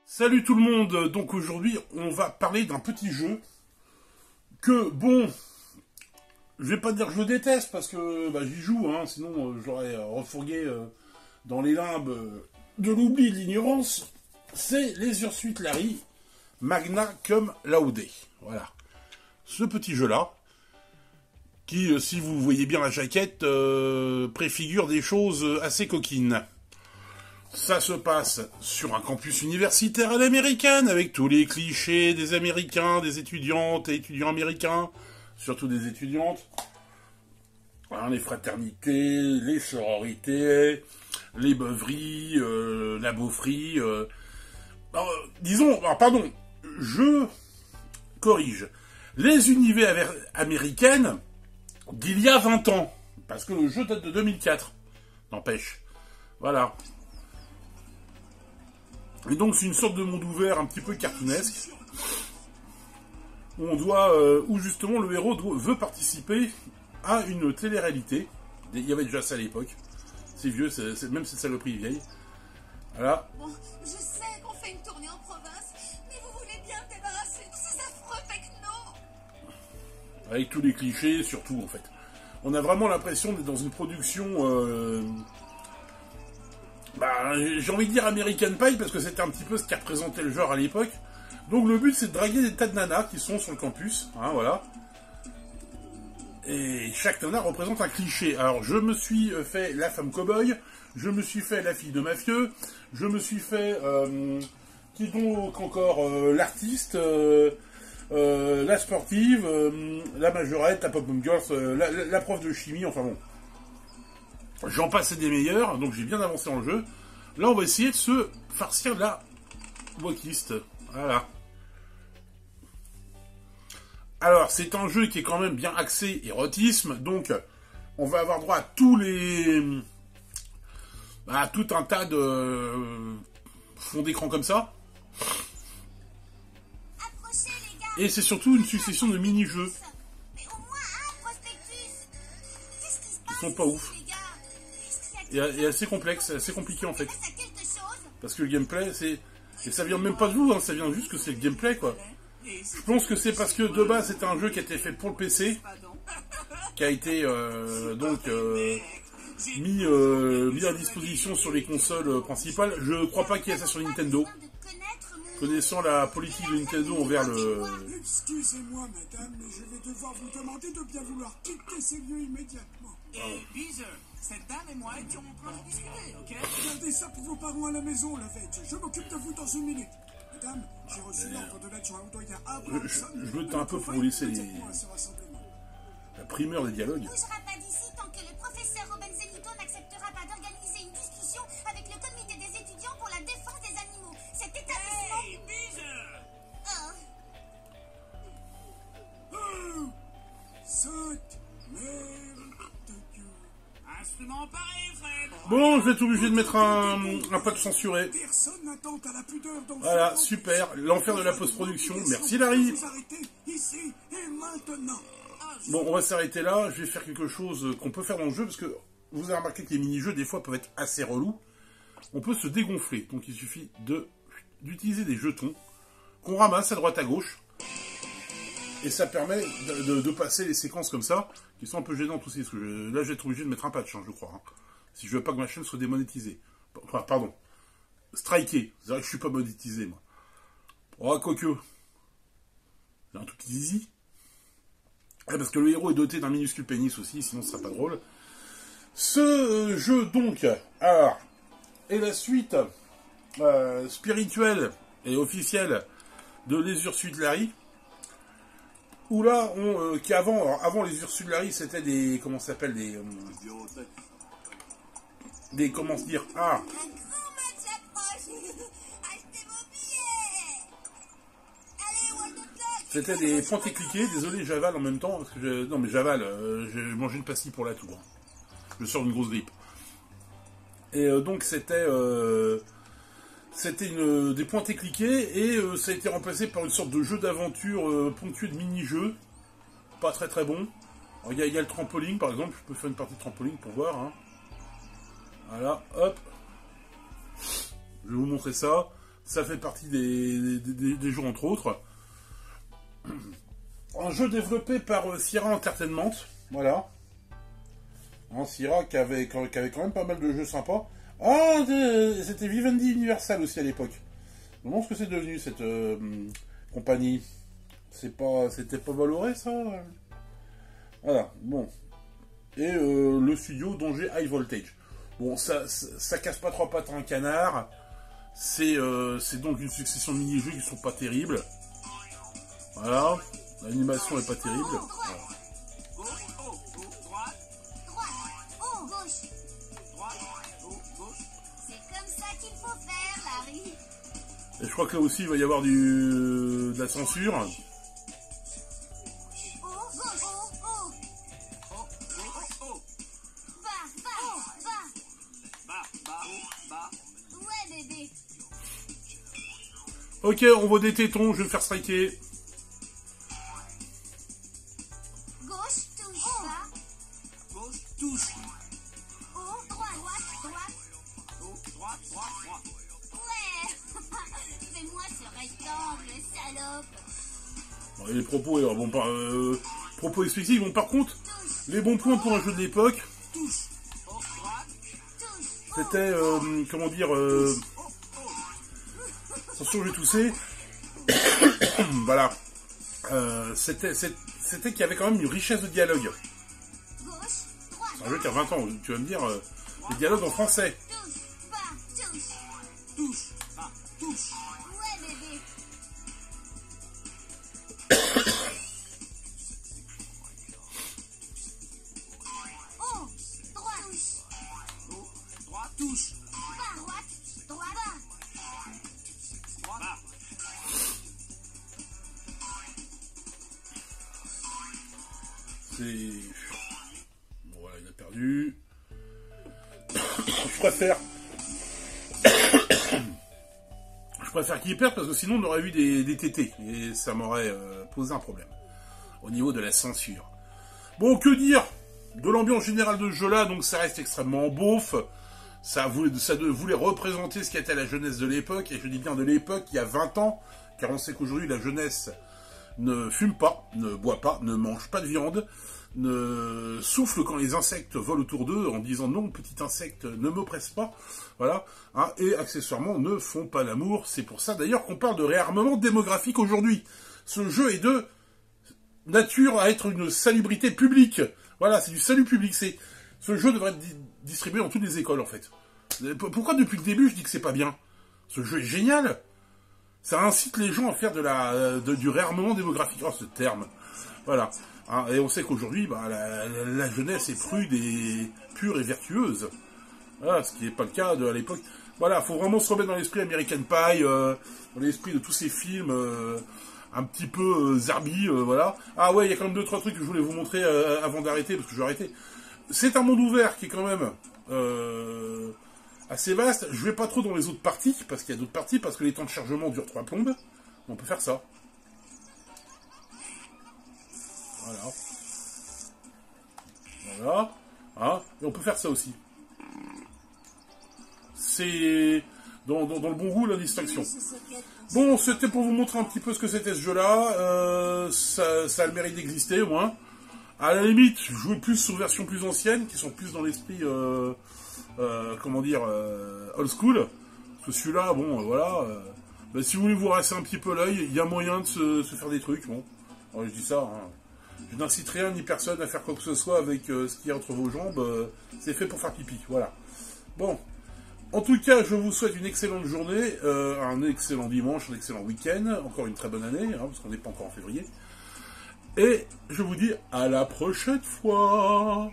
Salut tout le monde, donc aujourd'hui on va parler d'un petit jeu que, bon, je vais pas dire que je déteste parce que j'y joue, hein, sinon j'aurais refourgué dans les limbes de l'oubli et de l'ignorance. C'est les Ursuite Larry, Magna Cum Laude. Voilà. Ce petit jeu-là, qui, si vous voyez bien la jaquette, préfigure des choses assez coquines. Ça se passe sur un campus universitaire à l'américaine, avec tous les clichés des Américains, des étudiantes et étudiants américains, surtout des étudiantes. Hein, les fraternités, les sororités, les beuveries, la beaufrie. Pardon, je corrige. Les univers américaines d'il y a 20 ans, parce que le jeu date de 2004, n'empêche. Voilà. Et donc c'est une sorte de monde ouvert un petit peu cartoonesque, où justement le héros veut participer à une télé-réalité. Il y avait déjà ça à l'époque. C'est vieux, même cette saloperie est vieille. Voilà. Bon, je sais qu'on fait une tournée en province, mais vous voulez bien me débarrasser de ces affreux technos. Avec tous les clichés, surtout en fait. On a vraiment l'impression d'être dans une production... j'ai envie de dire American Pie parce que c'était un petit peu ce qui représentait le genre à l'époque. Donc le but c'est de draguer des tas de nanas qui sont sur le campus, hein, voilà. Et chaque nana représente un cliché. Alors je me suis fait la femme cow-boy, je me suis fait la fille de mafieux, je me suis fait qui donc encore l'artiste, la sportive, la majorette, la pop-up girl, la prof de chimie, enfin bon. J'en passais des meilleurs, donc j'ai bien avancé dans le jeu. Là, on va essayer de se farcir de la wokiste. Voilà. Alors, c'est un jeu qui est quand même bien axé érotisme, donc on va avoir droit à tout un tas de fonds d'écran comme ça. Et c'est surtout une succession de mini-jeux. Qui sont pas ouf. Et assez complexe, assez compliqué en fait. Parce que le gameplay, c'est... Et ça vient même pas de vous, hein, ça vient juste que c'est le gameplay, quoi. Je pense que c'est parce que de base, c'était un jeu qui a été fait pour le PC, qui a été mis à disposition sur les consoles principales. Je crois pas qu'il y ait ça sur Nintendo. Connaissant la politique de Nintendo envers le... Excusez-moi, madame, mais je vais devoir vous demander de bien vouloir quitter ces lieux immédiatement. Et Bise, cette dame et moi étions en train de discuter, ok? Gardez ça pour vos parents à la maison, la fête. Je m'occupe de vous dans une minute. Madame, j'ai reçu l'ordre de l'adjoint Oudoya Abramson. Je veux un peu pour vous laisser la primeur des dialogues. Ne bougera pas d'ici tant que le professeur Robin Zenito n'acceptera pas d'organiser une discussion avec le comité des étudiants pour la défense des animaux. Cet établissement... Hey, Bise! Sainte mère de Dieu. Instrument pareil, Fred! Bon, je vais être obligé de mettre un patch censuré. Personne n'attend à la pudeur dans Voilà, super. L'enfer de la post-production. Merci Larry. vous arrêtez ici et maintenant. Bon, on va s'arrêter là. Je vais faire quelque chose qu'on peut faire dans le jeu, parce que vous avez remarqué que les mini-jeux, des fois, peuvent être assez relous. On peut se dégonfler. Donc, il suffit d'utiliser des jetons qu'on ramasse à droite à gauche. Et ça permet de passer les séquences comme ça, qui sont un peu gênantes aussi. Parce que là, je vais être obligé de mettre un patch, hein, je crois. Hein, si je veux pas que ma chaîne soit démonétisée. Enfin, pardon. Striké. C'est vrai que je suis pas monétisé, moi. Oh, quoique. C'est un truc easy. Ouais, parce que le héros est doté d'un minuscule pénis aussi, sinon ce serait pas drôle. Ce jeu, donc, alors, est la suite spirituelle et officielle de les Ursuite Larry. Où là, avant les Ursuite Larry, c'était des, comment ça s'appelle, comment se dire, Un grand match approche. Achetez vos billets. Allez, World of Clock. c'était des pointés cliqués. Désolé, j'avale en même temps, parce que non mais j'avale, j'ai mangé une pastille pour la toux. Hein. Je sors d'une grosse grippe. Et donc c'était des pointés cliqués, et ça a été remplacé par une sorte de jeu d'aventure ponctué de mini-jeux. Pas très très bon. Il y a le trampoline par exemple, je peux faire une partie de trampoline pour voir. Hein. Voilà, hop. Je vais vous montrer ça. Ça fait partie des jeux, entre autres. Un jeu développé par Sierra Entertainment. Voilà. Sierra qui avait quand même pas mal de jeux sympas. Ah, c'était Vivendi Universal aussi à l'époque. Je me demande ce que c'est devenu, cette compagnie. C'était pas Valoré, ça? Voilà, bon. Et le studio Danger High Voltage. Bon, ça casse pas trois pattes à un canard. C'est donc une succession de mini-jeux qui sont pas terribles. Voilà. L'animation est pas terrible. Voilà. Gauche, haut, droite, Droite, haut, gauche. droite, haut, gauche. C'est comme ça qu'il faut faire, Larry. Et je crois que là aussi il va y avoir de la censure. Haut, gauche, haut. Haut, gauche, haut. Bas, bas, Bas, haut, bas. Ouais, bébé. Ok, on voit des tétons, je vais me faire striker. Gauche, touche. Bas, Gauche, touche. haut, droite, droite. Haut, droite, droite, droite. Ouais. Fais-moi ce rectangle, salope. Bon, et les propos, bon, propos explicitifs. Bon, par contre, les bons points pour un jeu de l'époque, Touche. Haut, droite. Touche. c'était, comment dire, attention, je vais tousser. Voilà. C'était qu'il y avait quand même une richesse de dialogue. Gauche, droite. C'est un jeu qui a 20 ans, tu vas me dire, les dialogues en français. Touche, bas, touche. Touche. Bas, touche. Ouais, bébé. Haut, droite, touche. Haut, droite, touche. Bas, droite, droite, bas. Bas. C'est... Bon, voilà, il a perdu. Je préfère... Je préfère qu'il perde parce que sinon on aurait eu des tétés. Et ça m'aurait posé un problème. Au niveau de la censure. Bon, que dire de l'ambiance générale de ce jeu-là, donc ça reste extrêmement beauf. Ça voulait représenter ce qu'était la jeunesse de l'époque. Et je dis bien de l'époque, il y a 20 ans. Car on sait qu'aujourd'hui, la jeunesse ne fume pas, ne boit pas, ne mange pas de viande, ne souffle quand les insectes volent autour d'eux en disant non, petit insecte, ne m'oppresse pas, voilà, hein, et accessoirement ne font pas l'amour. C'est pour ça d'ailleurs qu'on parle de réarmement démographique aujourd'hui. Ce jeu est de nature à être une salubrité publique. Voilà, c'est du salut public. Ce jeu devrait être distribué dans toutes les écoles en fait. Pourquoi depuis le début je dis que c'est pas bien? Ce jeu est génial. Ça incite les gens à faire du réarmement démographique. Oh, ce terme. Voilà. Hein, et on sait qu'aujourd'hui, bah, la jeunesse est prude et pure et vertueuse. Voilà, ce qui n'est pas le cas à l'époque. Voilà, faut vraiment se remettre dans l'esprit American Pie, dans l'esprit de tous ces films un petit peu zarbi, voilà. Ah ouais, il y a quand même 2-3 trucs que je voulais vous montrer avant d'arrêter, parce que je vais arrêter. C'est un monde ouvert qui est quand même... assez vaste. Je vais pas trop dans les autres parties, parce qu'il y a d'autres parties, parce que les temps de chargement durent 3 plombes. On peut faire ça. Voilà. Voilà. Hein, et on peut faire ça aussi. C'est dans le bon goût, la distinction. Bon, c'était pour vous montrer un petit peu ce que c'était ce jeu-là. Ça a le mérite d'exister, au moins. À la limite, jouer plus sur versions plus anciennes, qui sont plus dans l'esprit... comment dire, old school. Parce que celui-là, bon, voilà. Bah, si vous voulez vous rincer un petit peu l'œil, il y a moyen de se faire des trucs. Bon, alors, je dis ça. Hein. Je n'incite rien ni personne à faire quoi que ce soit avec ce qu'il y a entre vos jambes. C'est fait pour faire pipi. Voilà. Bon. En tout cas, je vous souhaite une excellente journée, un excellent dimanche, un excellent week-end, encore une très bonne année, hein, parce qu'on n'est pas encore en février. Et je vous dis à la prochaine fois.